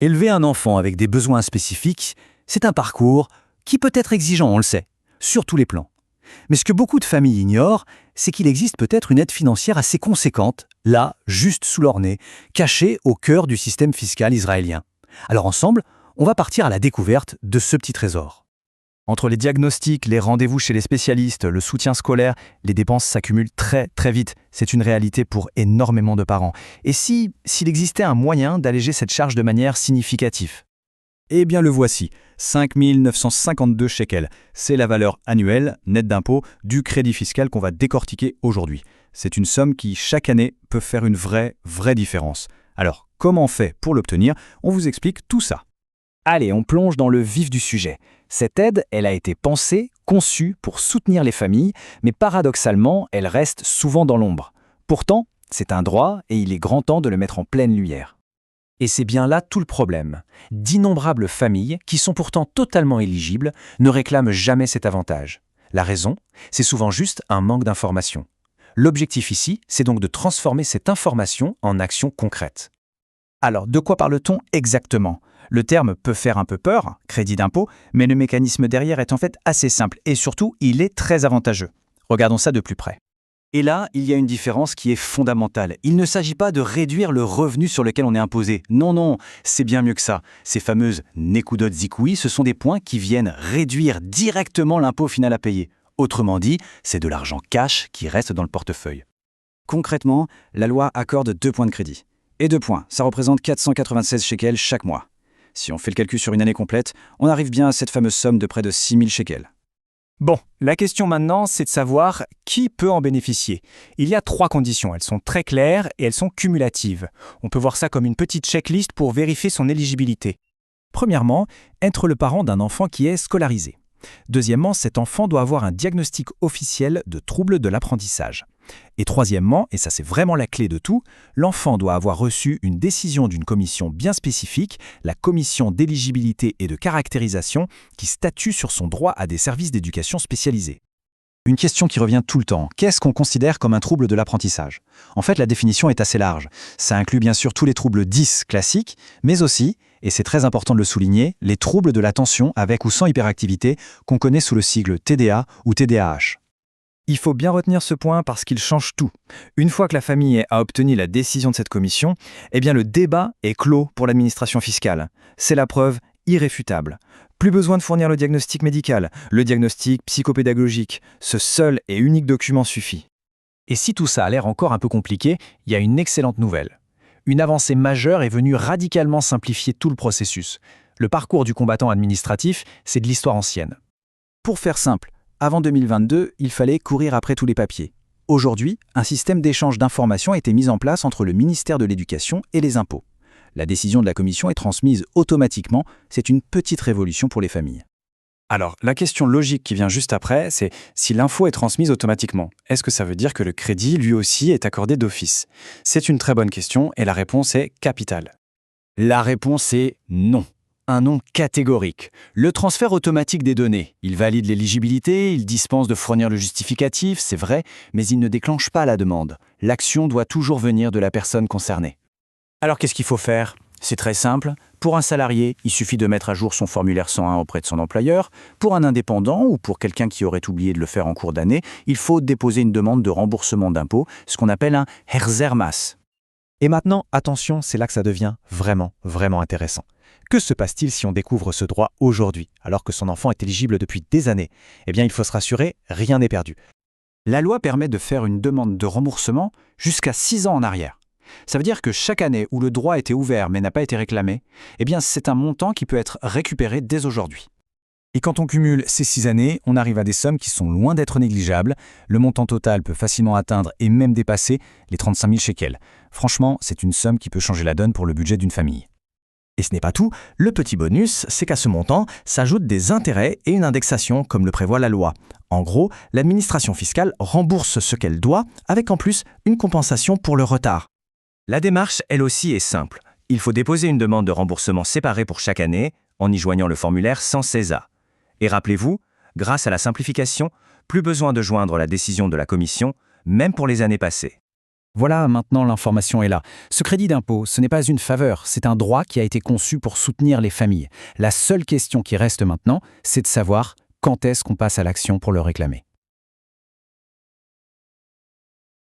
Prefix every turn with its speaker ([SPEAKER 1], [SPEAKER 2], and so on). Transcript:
[SPEAKER 1] Élever un enfant avec des besoins spécifiques, c'est un parcours qui peut être exigeant, on le sait, sur tous les plans. Mais ce que beaucoup de familles ignorent, c'est qu'il existe peut-être une aide financière assez conséquente, là, juste sous leur nez, cachée au cœur du système fiscal israélien. Alors ensemble, on va partir à la découverte de ce petit trésor. Entre les diagnostics, les rendez-vous chez les spécialistes, le soutien scolaire, les dépenses s'accumulent très très vite. C'est une réalité pour énormément de parents. Et s'il existait un moyen d'alléger cette charge de manière significative? Eh bien le voici, 5 952 shekels. C'est la valeur annuelle, nette d'impôt, du crédit fiscal qu'on va décortiquer aujourd'hui. C'est une somme qui, chaque année, peut faire une vraie différence. Alors, comment on fait pour l'obtenir? On vous explique tout ça. Allez, on plonge dans le vif du sujet. Cette aide, elle a été pensée, conçue pour soutenir les familles, mais paradoxalement, elle reste souvent dans l'ombre. Pourtant, c'est un droit et il est grand temps de le mettre en pleine lumière. Et c'est bien là tout le problème. D'innombrables familles, qui sont pourtant totalement éligibles, ne réclament jamais cet avantage. La raison, c'est souvent juste un manque d'information. L'objectif ici, c'est donc de transformer cette information en action concrète. Alors, de quoi parle-t-on exactement ? Le terme peut faire un peu peur, crédit d'impôt, mais le mécanisme derrière est en fait assez simple et surtout, il est très avantageux. Regardons ça de plus près. Et là, il y a une différence qui est fondamentale. Il ne s'agit pas de réduire le revenu sur lequel on est imposé. Non, c'est bien mieux que ça. Ces fameuses nekudot zikui, ce sont des points qui viennent réduire directement l'impôt final à payer. Autrement dit, c'est de l'argent cash qui reste dans le portefeuille. Concrètement, la loi accorde 2 points de crédit. Et 2 points, ça représente 496 shekels chaque mois. Si on fait le calcul sur une année complète, on arrive bien à cette fameuse somme de près de 6 000 shekels. Bon, la question maintenant, c'est de savoir qui peut en bénéficier. Il y a 3 conditions, elles sont très claires et elles sont cumulatives. On peut voir ça comme une petite checklist pour vérifier son éligibilité. Premièrement, être le parent d'un enfant qui est scolarisé. Deuxièmement, cet enfant doit avoir un diagnostic officiel de trouble de l'apprentissage. Et troisièmement, et ça c'est vraiment la clé de tout, l'enfant doit avoir reçu une décision d'une commission bien spécifique, la commission d'éligibilité et de caractérisation, qui statue sur son droit à des services d'éducation spécialisés. Une question qui revient tout le temps, qu'est-ce qu'on considère comme un trouble de l'apprentissage? En fait, la définition est assez large. Ça inclut bien sûr tous les troubles 10 classiques, mais aussi, et c'est très important de le souligner, les troubles de l'attention avec ou sans hyperactivité qu'on connaît sous le sigle TDA ou TDAH. Il faut bien retenir ce point parce qu'il change tout. Une fois que la famille a obtenu la décision de cette commission, eh bien le débat est clos pour l'administration fiscale. C'est la preuve irréfutable. Plus besoin de fournir le diagnostic médical, le diagnostic psychopédagogique. Ce seul et unique document suffit. Et si tout ça a l'air encore un peu compliqué, il y a une excellente nouvelle. Une avancée majeure est venue radicalement simplifier tout le processus. Le parcours du combattant administratif, c'est de l'histoire ancienne. Pour faire simple, avant 2022, il fallait courir après tous les papiers. Aujourd'hui, un système d'échange d'informations a été mis en place entre le ministère de l'Éducation et les impôts. La décision de la commission est transmise automatiquement, c'est une petite révolution pour les familles. Alors, la question logique qui vient juste après, c'est si l'info est transmise automatiquement, est-ce que ça veut dire que le crédit, lui aussi, est accordé d'office? C'est une très bonne question et la réponse est capitale. La réponse est non. Un non catégorique. Le transfert automatique des données, il valide l'éligibilité, il dispense de fournir le justificatif, c'est vrai, mais il ne déclenche pas la demande. L'action doit toujours venir de la personne concernée. Alors qu'est-ce qu'il faut faire? C'est très simple. Pour un salarié, il suffit de mettre à jour son formulaire 101 auprès de son employeur. Pour un indépendant ou pour quelqu'un qui aurait oublié de le faire en cours d'année, il faut déposer une demande de remboursement d'impôt, ce qu'on appelle un Hexer Mase. Et maintenant, attention, c'est là que ça devient vraiment intéressant. Que se passe-t-il si on découvre ce droit aujourd'hui, alors que son enfant est éligible depuis des années? Eh bien, il faut se rassurer, rien n'est perdu. La loi permet de faire une demande de remboursement jusqu'à 6 ans en arrière. Ça veut dire que chaque année où le droit a été ouvert mais n'a pas été réclamé, eh bien, c'est un montant qui peut être récupéré dès aujourd'hui. Et quand on cumule ces 6 années, on arrive à des sommes qui sont loin d'être négligeables. Le montant total peut facilement atteindre et même dépasser les 35 000 shekels. Franchement, c'est une somme qui peut changer la donne pour le budget d'une famille. Et ce n'est pas tout, le petit bonus, c'est qu'à ce montant s'ajoutent des intérêts et une indexation comme le prévoit la loi. En gros, l'administration fiscale rembourse ce qu'elle doit, avec en plus une compensation pour le retard. La démarche, elle aussi, est simple. Il faut déposer une demande de remboursement séparée pour chaque année, en y joignant le formulaire sans CESA. Et rappelez-vous, grâce à la simplification, plus besoin de joindre la décision de la commission, même pour les années passées.
[SPEAKER 2] Voilà, maintenant l'information est là. Ce crédit d'impôt, ce n'est pas une faveur, c'est un droit qui a été conçu pour soutenir les familles. La seule question qui reste maintenant, c'est de savoir quand est-ce qu'on passe à l'action pour le réclamer.